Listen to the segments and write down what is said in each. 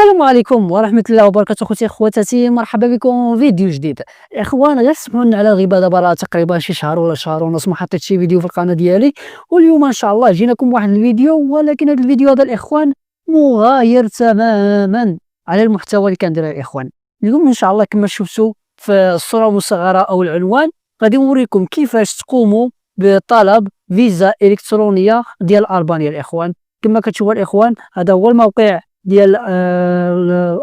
السلام عليكم ورحمة الله وبركاته. خوتي خواتاتي، مرحبا بكم في فيديو جديد. اخوان، غير سمحوا لنا على الغيبه، دابا راه تقريبا شي شهر ولا شهر ونص ما حطيت شي فيديو في القناه ديالي. واليوم ان شاء الله جيناكم بواحد الفيديو، ولكن هذا الفيديو هذا الاخوان مغاير تماما على المحتوى اللي كندير الاخوان. اليوم ان شاء الله كما شفتوا في الصوره المصغره او العنوان، غادي نوريكم كيفاش تقوموا بطلب فيزا الكترونيه ديال البانيا الاخوان. كما كتشوفوا الاخوان، هذا هو الموقع ديال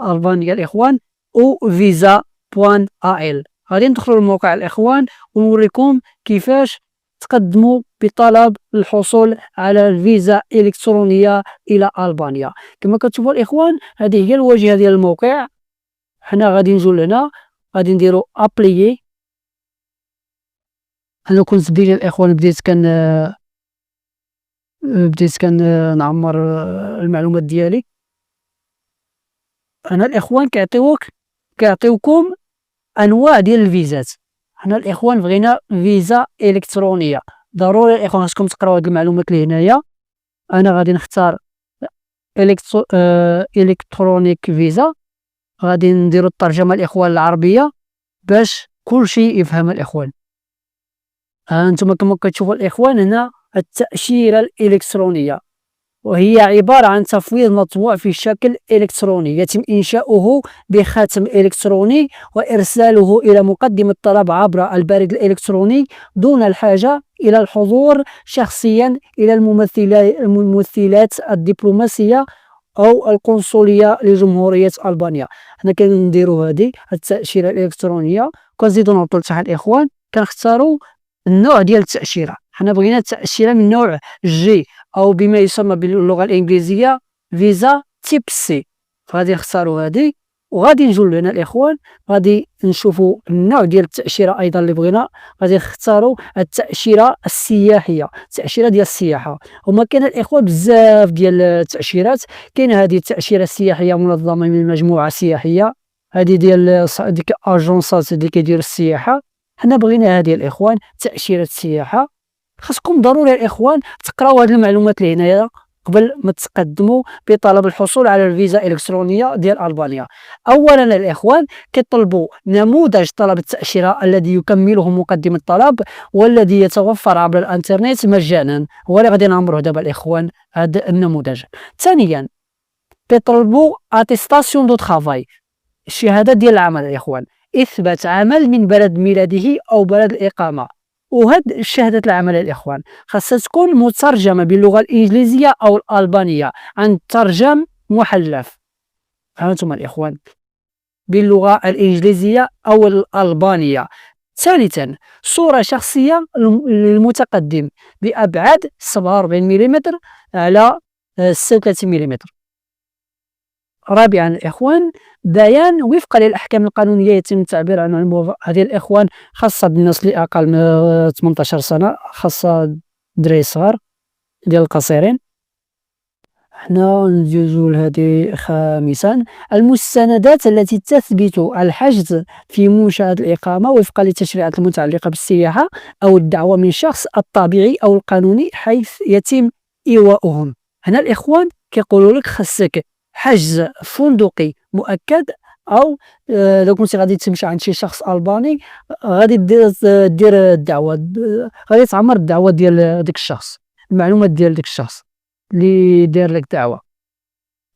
البانيا الاخوان، او فيزا بوان ال. غادي ندخلوا للموقع الاخوان ونوريكم كيفاش تقدموا بطلب الحصول على الفيزا الالكترونيه الى البانيا. كما كتشوفوا الاخوان، هذه هي الواجهه ديال الموقع. حنا غادي نجوا لهنا، غادي نديروا ابليي. انا كنت ديجا الاخوان بديت نعمر المعلومات ديالي. هنا الاخوان كيعطيوكم انواع ديال الفيزات. حنا الاخوان بغينا فيزا الكترونيه، ضروري الاخوان خاصكم تقراو هاد المعلومات اللي هنايا. انا غادي نختار الكترونيك فيزا. غادي نديروا الترجمه الاخوان العربيه باش كلشي يفهم الاخوان. انتم كما كتشوفوا الاخوان، هنا التاشيره الالكترونيه، وهي عبارة عن تفويض مطبوع في شكل إلكتروني يتم إنشاؤه بخاتم إلكتروني وإرساله إلى مقدم الطلب عبر البريد الإلكتروني دون الحاجة إلى الحضور شخصيا إلى الممثلات الدبلوماسية أو القنصلية لجمهورية ألبانيا. حنا كنديروا هذه التأشيرة الإلكترونية، كنزيدو نهبطو لتحت الإخوان، كنختاروا النوع ديال التأشيرة. حنا بغينا التأشيرة من نوع جي، أو بما يسمى باللغة الإنجليزية فيزا تيب سي. فغادي نختاروا هذه، وغادي نجوا لهنا الإخوان، غادي نشوفوا النوع ديال التأشيرة أيضا اللي بغينا. غادي نختاروا التأشيرة السياحية، التأشيرة ديال السياحة. هما كاين الإخوان بزاف ديال التأشيرات. كاين هذه التأشيرة السياحية منظمة من مجموعة سياحية، هذه ديال ديك أجونسات اللي كيديروا السياحة. حنا بغينا هذه الإخوان تأشيرة السياحة. خاصكم ضروري الاخوان تقراو هذه المعلومات اللي هنايا قبل ما تقدموا بطلب الحصول على الفيزا الالكترونيه ديال البانيا. اولا الاخوان كيطلبوا نموذج طلب التاشيره الذي يكمله مقدم الطلب والذي يتوفر عبر الانترنت مجانا. هو اللي غادي نعمروه دابا الاخوان، هذا النموذج. ثانيا كيطلبوا اتيستاسيون دو ترافاي، الشهاده ديال العمل الاخوان، اثبات عمل من بلد ميلاده او بلد الاقامه. وهاد شهادة العمل الإخوان خاصها تكون مترجمة باللغة الإنجليزية أو الألبانية عن ترجم محلف. هانتوما الإخوان، باللغة الإنجليزية أو الألبانية. ثالثا صورة شخصية للمتقدم بأبعاد 47 ملم على 36 ملم. رابعا الإخوان بيان وفقا للأحكام القانونية يتم التعبير عن هذه الإخوان خاصة بالناس اللي أقل من 18 سنة، خاصة دراري صغار ديال القصيرين. حنا ندوزو لهذه. خامسا المستندات التي تثبت الحجز في منشأة الإقامة وفقا للتشريعات المتعلقة بالسياحة أو الدعوة من شخص الطبيعي أو القانوني حيث يتم إيواؤهم. هنا الإخوان كيقولوا لك خاصك حجز فندقي مؤكد، او لو كنتي غادي تمشي عند شي شخص الباني غادي دير الدعوه، غادي تعمر الدعوه ديال ديك الشخص، المعلومات ديال ديك الشخص اللي داير لك دعوه.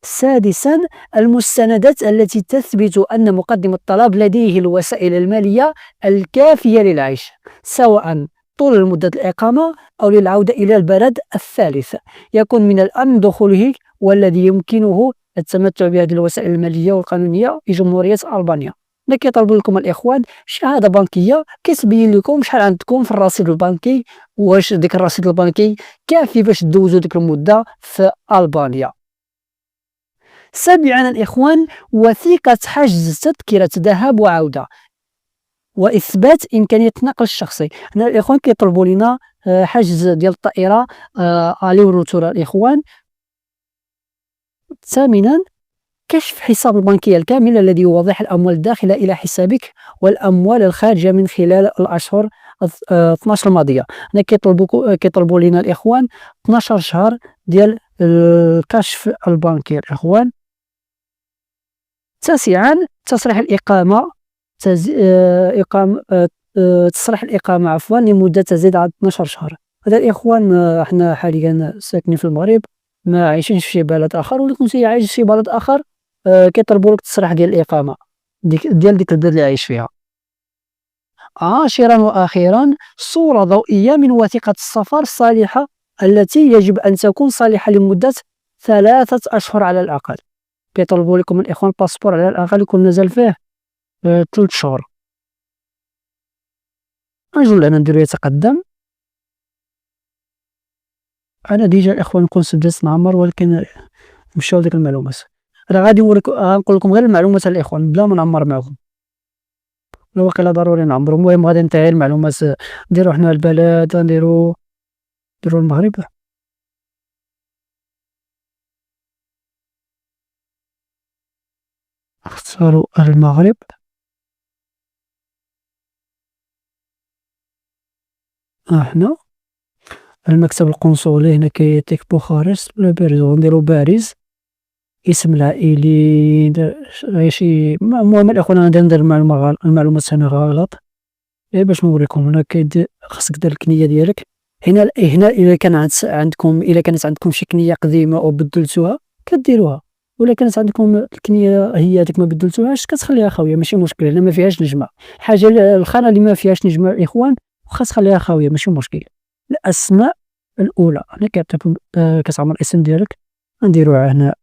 سادسا المستندات التي تثبت ان مقدم الطلب لديه الوسائل الماليه الكافيه للعيش، سواء طول مده الاقامه او للعوده الى البلد الثالث يكون من الامن دخوله، والذي يمكنه التمتع بهذه الوسائل الماليه والقانونيه في جمهوريه البانيا. ملي كيطلبوا لكم الاخوان شهاده بنكيه كتبين لكم شحال عندكم في الرصيد البنكي، واش ديك الرصيد البنكي كافي باش دوزوا ديك المده في البانيا. سابعا الاخوان وثيقه حجز تذكره ذهاب وعوده واثبات امكانيه النقل الشخصي. هنا الاخوان كيطلبوا لنا حجز ديال الطائره الي وروتورا الاخوان. ثامنا كشف حساب البنكي الكامل الذي يوضح الأموال الداخلة إلى حسابك والأموال الخارجة من خلال الأشهر 12 الماضية. هنا كيطلبوا لنا الإخوان 12 شهر ديال الكشف البنكي الإخوان. تاسعا تصريح الإقامة، تصريح الإقامة عفوا لمدة تزيد على 12 شهر. هذا الإخوان احنا حاليا ساكنين في المغرب، ما عايشينش في شي بلد آخر، ولا كنتي عايش في شي بلد آخر كيطلبوا لك التصريح ديال الإقامة ديال ديك البلد اللي عايش فيها. عاشرا وأخيرا، صورة ضوئية من وثيقة السفر الصالحة التي يجب أن تكون صالحة لمدة 3 أشهر على الأقل. كيطلبوا لكم الإخوان باسبور على الأقل يكون نزل فيه 3 شهور. نجول أنا نديرو يتقدم. أنا ديجا الإخوان نكون سجلت نعمر، ولكن مشاو ديك المعلومات. أنا غادي غنقول لكم غير المعلومات الإخوان بلا ما نعمر معكم، لا واقيلا ضروري نعمرو. المهم غادي ننتهي المعلومات. نديرو حنا البلد، نديرو المغرب. اختاروا المغرب. حنا المكتب القنصلي هنا كيعطيك بوخارست ولا باريس، غنديرو باريس. اسم العائلي شي المهم الإخوان أنا ندير المعلومات هنا غلط. باش نوريكم هنا خاصك دير الكنية ديالك. هنا إلا كان عندكم، إلا كانت عندكم شي كنية قديمة أو بدلتوها كديروها، ولا كانت عندكم الكنية هي هذيك ما بدلتوهاش كتخليها خاوية، ماشي مشكل. هنا ما فيهاش نجمة. حاجة الخانة اللي ما فيهاش نجمة الإخوان واخا تخليها خاوية ماشي مشكل. الأسماء الأولى هنا كيعطيكم كتعمر الاسم ديالك، نديروها هنا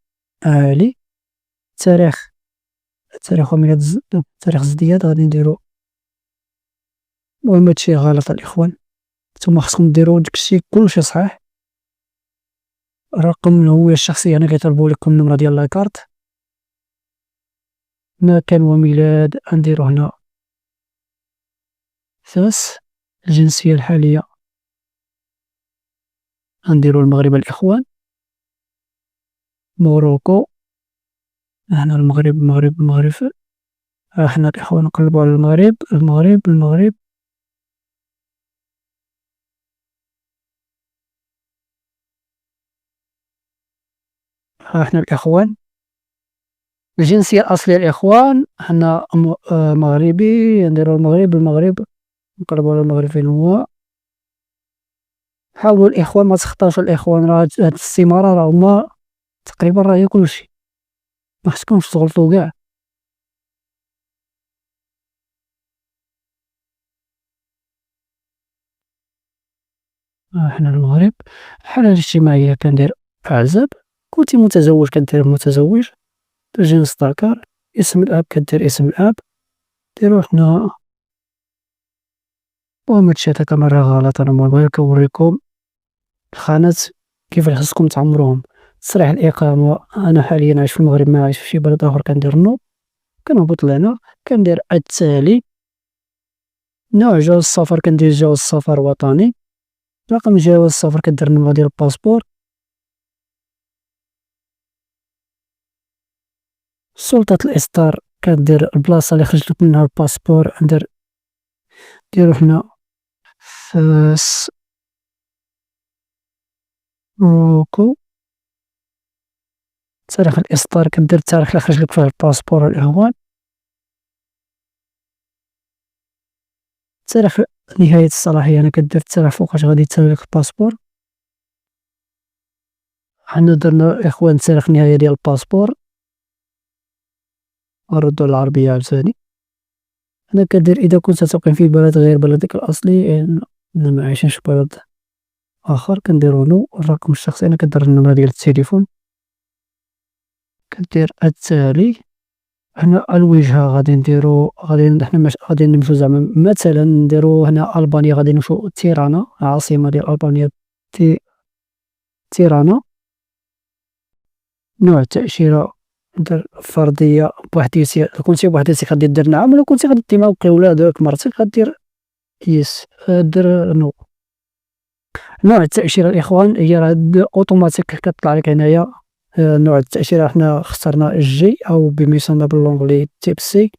عالي. تاريخ وميلاد تاريخ الازدياد غادي نديرو. المهم هادشي غلط الإخوان، نتوما خصكم ديرو داكشي كلشي صحيح. رقم الهوية الشخصية هنا كيطلبوا لكم النمرة ديال لاكارت. مكان وميلاد نديرو هنا فاس. الجنسية الحالية نديرو المغرب الإخوان. موروكو. هنا المغرب. حنا الإخوان نقلبو على المغرب. حنا الإخوان الجنسية الأصلية الإخوان حنا مغربي. نديرو المغرب. نقلبو على المغرب فين هو. حاولوا الإخوان ما تخطاوش الإخوان، راه هاد الاستمارة راه هما تقريبا راه هي كلشي، ما خصكمش تغلطوا كاع. حنا المغرب. الحالة الاجتماعية كندير أعزب. كنتي متزوج كدير متزوج. الجنس ذكر. اسم الأب كدير اسم الأب. ديرو حنا. المهم هادشي هذا مرة غلط. أنا المهم غير كنوريكم الخانات كيفاش خصكم تعمروهم. تصريح الإقامة أنا حاليا عايش في المغرب، ما عايش في شي بلد آخر. كندير نو، كنهبط لهنا كندير التالي. نوع جواز السفر كندير جواز سفر وطني. رقم جواز السفر كدير النمرة ديال الباسبور. سلطة الإصدار كدير البلاصة اللي خرج لك منها الباسبور. ديرو هنا فاس روكو. تاريخ الإصدار كدير التاريخ اللي خرج لك فيه الباسبور الأول. تاريخ نهاية الصلاحية أنا كدير التاريخ فوقاش غادي يتسالي لك الباسبور. حنا درنا إخوان تاريخ النهاية ديال الباسبور. غنردو على العربية عاوتاني. أنا كدير إذا كنت تقيم في بلد غير بلدك الأصلي، أنا معايشينش في بلد آخر. كنديرو نو. الرقم الشخصي أنا كدير النمرة ديال التليفون. كدير التالي. هنا الوجهة غادي نديرو حنا غادي نمشيو زعما مثلا نديرو هنا ألبانيا، غادي نمشيو تيرانا العاصمة ديال ألبانيا تيرانا. نوع التأشيرة ندير فردية بوحديتي. كنتي بوحديتك غادي دير نعم، ولا كنتي غادي دي مع ولادك مرتك غدير يس. دير نو. نوع التأشيرة الإخوان هي راه أوتوماتيك كتطلع لك هنايا. نوع التأشيرة حنا اخترنا الجي أو بما يسمى باللونغلي تيب سي.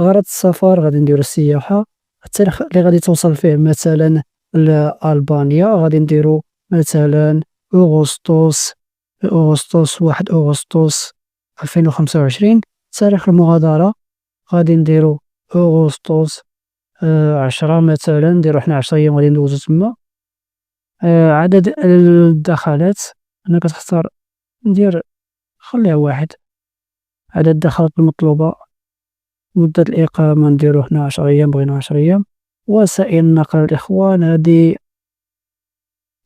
غرض السفر غادي نديرو السياحة. التاريخ اللي غادي توصل فيه مثلا لألبانيا غادي نديرو مثلا أغسطس 1 أغسطس 2025. تاريخ المغادرة غادي نديرو أغسطس 10 مثلا، نديرو حنا 10 أيام غادي ندوزو تما. عدد الدخلات أنا كتختار ندير خليها واحد. عدد الدخلات المطلوبة، مدة الإقامة نديرو حنا 10 أيام، بغينا 10 أيام. وسائل النقل الإخوان هادي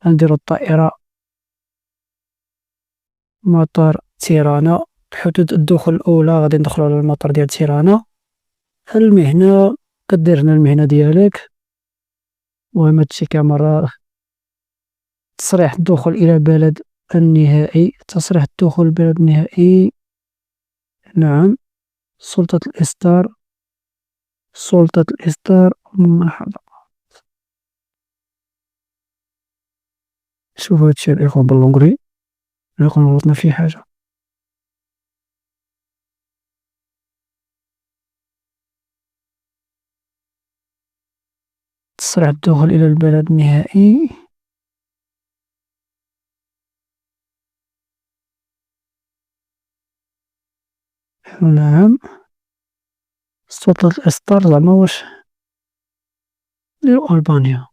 غنديرو الطائرة مطار تيرانا. حدود الدخول الأولى غادي ندخلو على المطار ديال تيرانا. المهنة كدير هنا المهنة ديالك، المهم هادشي كامل. تصريح الدخول إلى البلد النهائي، تصريح الدخول البلد النهائي، نعم. سلطة الإصدار، سلطة الإصدار ملاحظة. شوف هادشي الإخوان باللونغري لا يكون غلطنا في حاجة. تصريح الدخول إلى البلد النهائي، نعم. سلطة الإصدار زعما واش نديرو ألبانيا.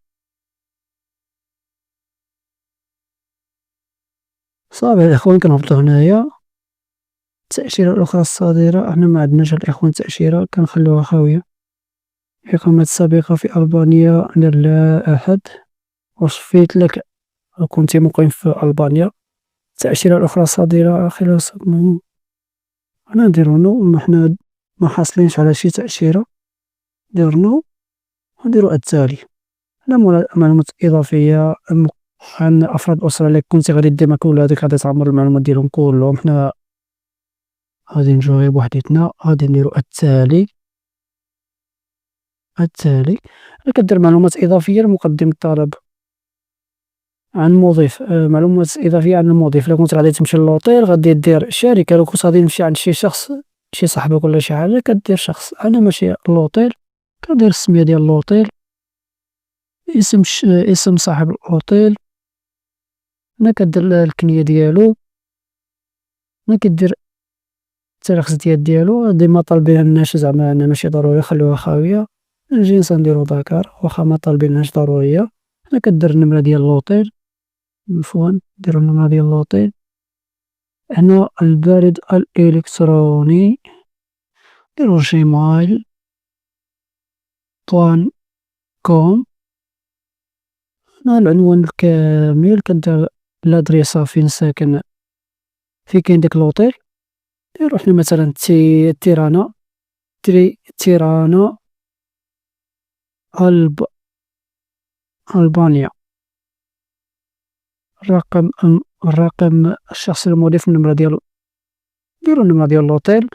صافي الإخوان كنهبطو هنايا. التأشيرة الأخرى الصادرة، حنا معندناش الإخوان تأشيرة كنخليوها خاوية. إقامة سابقة في ألبانيا لا أحد. وصفيت لك كنتي مقيم في ألبانيا. التأشيرة الأخرى الصادرة خلال أنا نديرو نو، ما حنا ما حاصلينش على شي تأشيرة. ندير نو ونديرو التالي. هنا معلومات إضافية عن أفراد الأسرة اللي كنتي غادي دير معاك ولادك، غادي تعمر المعلومات ديالهم كلهم. حنا غادي نجيو غير بوحديتنا، غادي نديرو التالي. التالي كدير معلومات إضافية لمقدم الطلب عن مضيف. معلومات إضافية عن المضيف، إلا كنت غادي تمشي للوطيل غادي دير شركة. لو كنت غادي نمشي عند شي شخص، شي صاحبك ولا شي حاجة، كدير شخص. أنا ماشي لوطيل، كندير السمية ديال اللوطيل، اسم صاحب الأوطيل. هنا كدير الكنية ديالو، هنا كدير التاريخ الازدياد ديالو. ديما طالبينهاش زعما أنا ماشي ضروري، خليوها خاوية. الجنس نديرو ذكر واخا ما طالبينهاش ضرورية. هنا كدير النمرة ديال اللوطيل، عفوا نديرو النمرة ديال اللوطيل. هنا البريد الإلكتروني نديرو جيميل بوان كوم. هنا العنوان الكامل، كدير لادريسا فين ساكن، فين كاين ديك لوطيل. نديرو حنا مثلا تيرانا، تيرانا ألبانيا. الرقم الشخصي المضيف، النمرة ديالو، نديرو النمرة ديال لوطيل.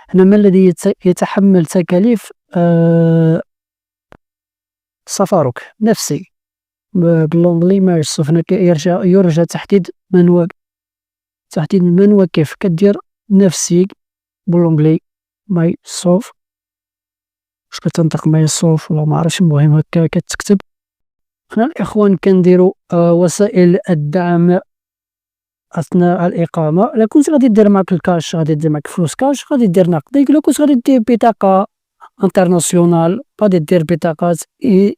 هنا ما الذي يتحمل تكاليف سفرك نفسي. باللونغلي ما يوصف. هنا يرجى تحديد من وكيف. كدير نفسي باللونغلي ماي سوف، واش كتنطق ماي سوف ولا ما عرفتش، المهم هكا كتكتب. حنا الإخوان كنديرو وسائل الدعم أثناء الإقامة. إلا كنت غادي دير معاك الكاش، غادي دير معاك فلوس كاش، غادي دير نقدي. إلا كنت غادي دير بطاقة انترناسيونال، غادي دير بطاقات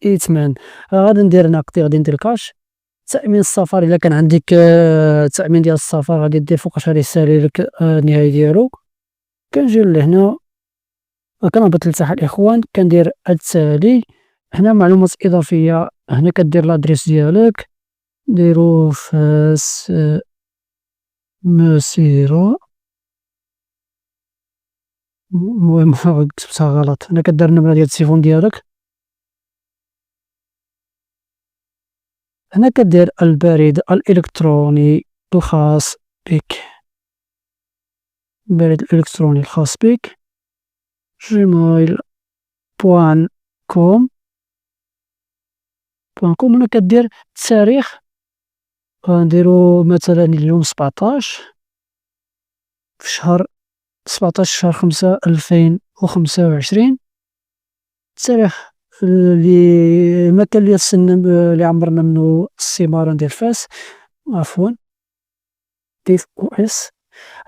ائتمان. غادي ندير نقدي، غادي ندير كاش. تأمين السفر، إلا كان عندك تأمين ديال السفر غادي دير فوقاش غادي يسالي لك النهاية ديالو. كنجي لهنا كنهبط لتحت الإخوان، كندير التالي. هنا معلومات إضافية، هنا كدير لادريس ديالك، نديرو فاس مسيرة. المهم كتبتها غلط. هنا كدير النمرة ديال التليفون ديالك. هنا كدير البريد الإلكتروني الخاص بك، البريد الإلكتروني الخاص بك جيميل بوان كوم. هنا كدير التاريخ، غنديرو مثلا اليوم 17 في شهر 17 شهر 5 2025. التاريخ المكان اللي السن اللي عمرنا منه السمارة ندير فاس، عفوا ديف او اس.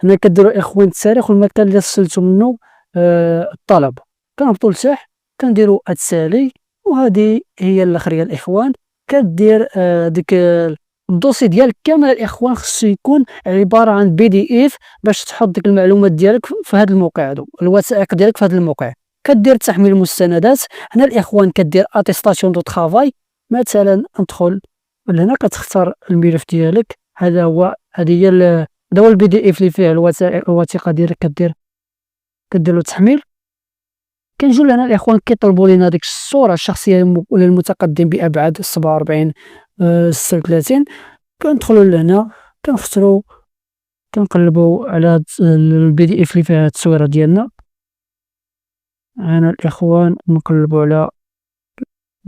هنا كديروا الإخوان التاريخ والمكان اللي رسلتو منه الطلب، كنهبطو لتحت كنديرو أرسالي، وهادي هي الآخرية الإخوان. كدير ديك الدوسي ديالك كامل الإخوان خصو يكون عبارة عن PDF باش تحط ديك المعلومات ديالك في هاد الموقع هادو، الوثائق ديالك في هاد الموقع. كدير تحميل المستندات، هنا الإخوان كدير اتيستاسيون دو طرافاي، مثلا ندخل لهنا كتختار الملف ديالك، هذا هو هذه هي هذا هو PDF اللي فيه الوثيقة ديالك، كدير له تحميل. كنجيو لهنا الإخوان كيطلبوا لينا ديك الصورة الشخصية للمتقدم بأبعاد 47 36. كندخلوا لهنا كنختاروا كنقلبوا على هاد PDF اللي فيها التصويرة ديالنا. هنا الإخوان نقلبوا على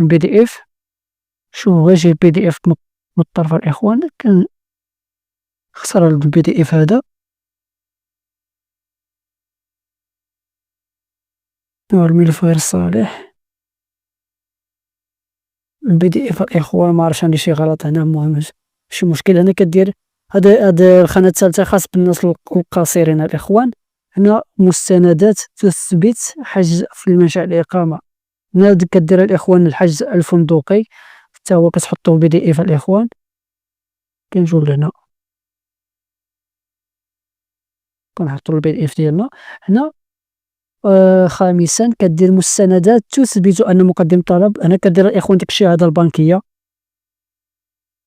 PDF، شوفوا واش PDF من الطرف الإخوان، كنختار PDF هذا، الملف غير صالح. PDF الإخوان معرفتش عندي شي غلط هنا، المهم ماشي مشكل. هنا كدير هاد الخانة الثالثة خاص بالناس القاصرين الإخوان. هنا مستندات تثبت حجز في المنشأ الإقامة، هنا كدير الإخوان الحجز الفندقي حتى هو كتحطوه PDF الإخوان. كنجيو لهنا كنحطو PDF ديالنا. هنا خامسا كدير مستندات تثبت أن مقدم طلب، هنا كدير الإخوان ديك الشهادة البنكية،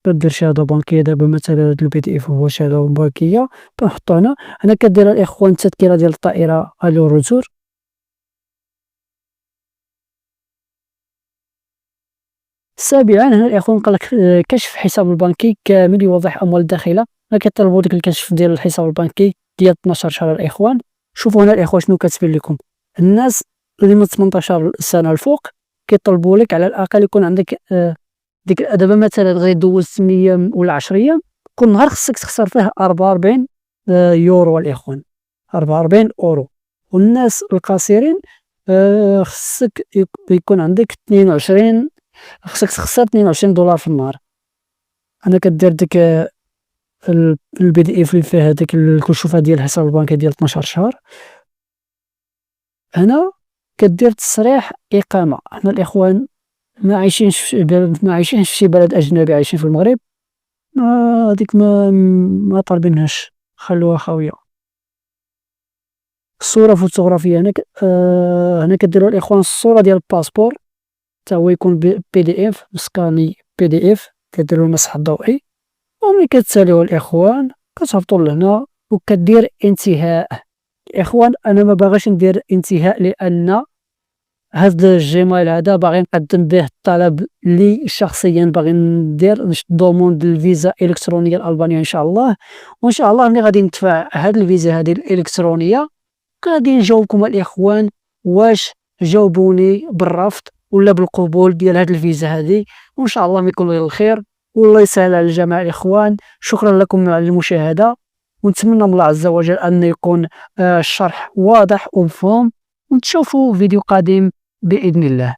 كدير شهادة بنكية. دابا مثلا هاد PDF هو شهادة بنكية كنحطو هنا. هنا كدير الإخوان التذكرة ديال الطائرة الو روتور. سابعا هنا الإخوان قالك كشف حساب البنكي كامل يوضح أموال الداخلة، هنا كيطلبوا ديك الكشف ديال الحساب البنكي ديال 12 شهر الإخوان. شوفوا هنا الإخوان شنو كاتبين لكم، الناس اللي من 18 سنة الفوق كيطلبوا لك على الأقل يكون عندك ديك دابا مثلا غيدوز 8 أيام ولا 10 أيام، كل نهار خصك تخسر فيه 44 يورو الإخوان، 44 أورو. والناس القاصرين خصك يكون عندك 22، خصك تخسر 22 دولار في النهار. انا كدير ديك PDF اللي فيها ديك الكشوفه ديال الحساب البنكي ديال 12 شهر. هنا كدير تصريح إقامة، حنا الإخوان ما عايشينش في شي بلد أجنبي، عايشين في المغرب، هذيك ما طالبينهاش، خلوها خاوية. الصورة فوتوغرافية، هنا كديروا الإخوان الصورة ديال الباسبور حتى هو يكون PDF مسكاني PDF، كديروا المسح الضوئي. وملي كتساليو الإخوان كتهبطوا لهنا وكدير انتهاء. الإخوان أنا ما باغيش ندير انتهاء لأن هاد الجيميل هذا باغي نقدم به الطلب لي شخصيا، باغي ندير دوموند الفيزا الكترونيه لالبانيا ان شاء الله. وان شاء الله ملي غادي ندفع هاد الفيزا هذه الالكترونيه غادي نجاوبكم الاخوان واش جاوبوني بالرفض ولا بالقبول ديال هاد الفيزا هذه، وان شاء الله يكون غير الخير والله يسهل على الجميع الاخوان. شكرا لكم على المشاهده، ونتمنى من الله عز وجل ان يكون الشرح واضح ومفهوم، ونتشوفوا فيديو قادم بإذن الله.